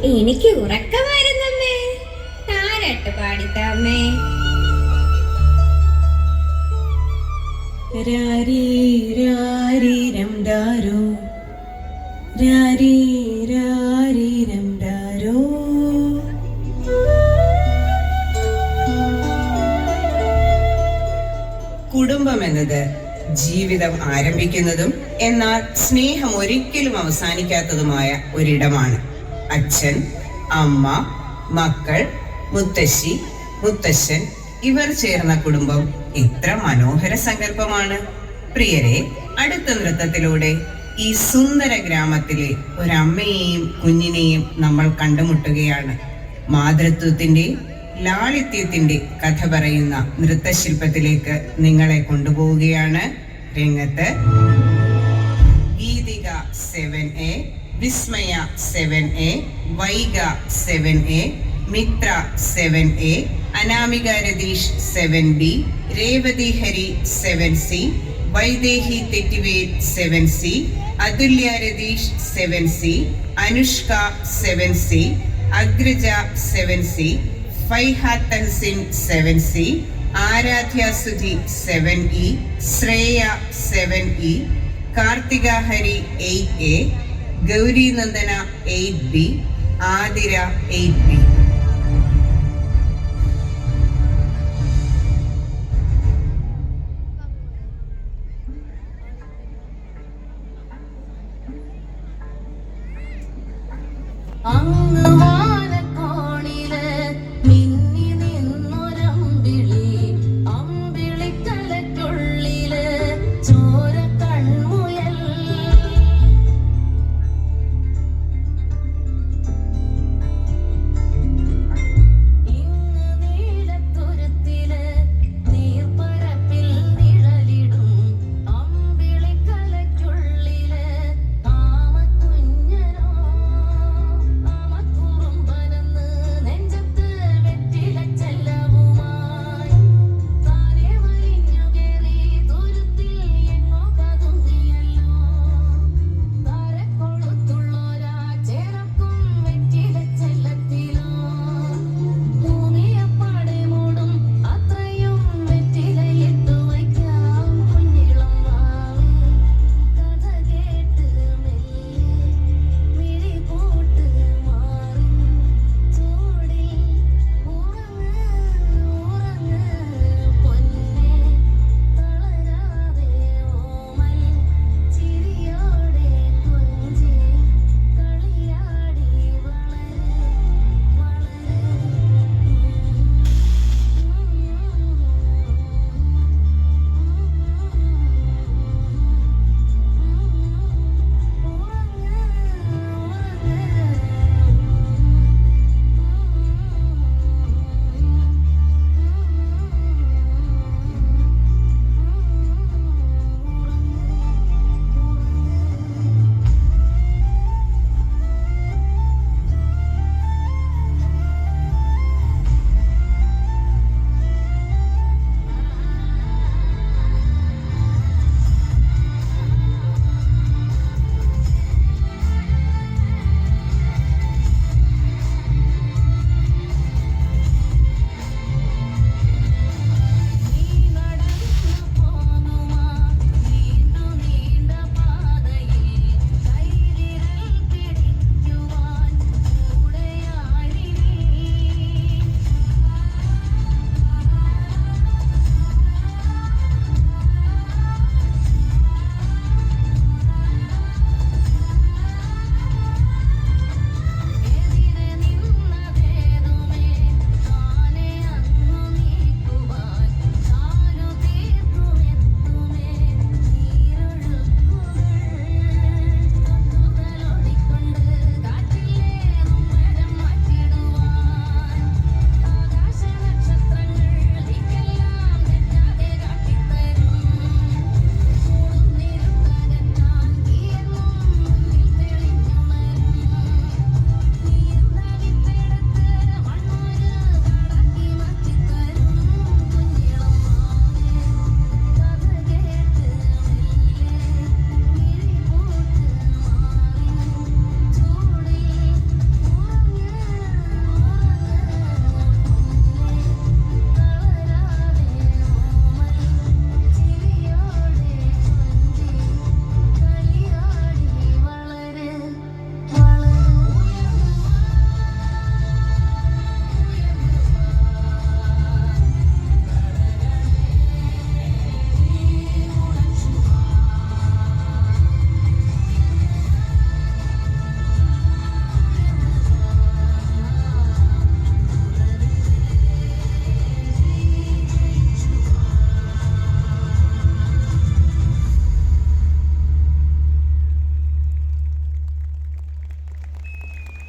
എനിക്ക് ഉറക്കം വരുന്നമ്മേ. താരാട്ട് പാടിത്തമ്മേ. രാരീ രാരീരം ദാരോ രാരീ രാരീരം ദാരോ. കുടുംബം എന്നത് ജീവിതം ആരംഭിക്കുന്നതും എന്നാൽ സ്നേഹം ഒരിക്കലും അവസാനിക്കാത്തതുമായ ഒരിടമാണ്. അച്ഛൻ, അമ്മ, മക്കൾ, മുത്തശ്ശി, മുത്തശ്ശൻ ഇവർ ചേർന്ന കുടുംബം എത്ര മനോഹര സങ്കല്പമാണ്. പ്രിയരെ, അടുത്ത നൃത്തത്തിലൂടെ ഈ സുന്ദര ഗ്രാമത്തിലെ ഒരമ്മയെയും കുഞ്ഞിനെയും നമ്മൾ കണ്ടുമുട്ടുകയാണ്. മാതൃത്വത്തിന്റെ ലാളിത്യത്തിന്റെ കഥ പറയുന്ന നൃത്തശില്പത്തിലേക്ക് നിങ്ങളെ കൊണ്ടുപോവുകയാണ്. രംഗത്ത് ഗീതിക 7A, വിസ്മയ 7A, Vaiga 7A, Mitra 7A, Anamika Ratheesh 7B, Revathi Hari 7C, Vaidehi തെറ്റിവേൽ 7C, അതുല്യ Ratheesh 7C, Anushka 7C, അഗ്രജ 7C, Faiha തൻസിൻ 7C, Aaradhya Sudhi 7E, Shreya 7E, Karthika Hari 8A, Gauri Nandana 8B, Athira 8B. അങ്ങ്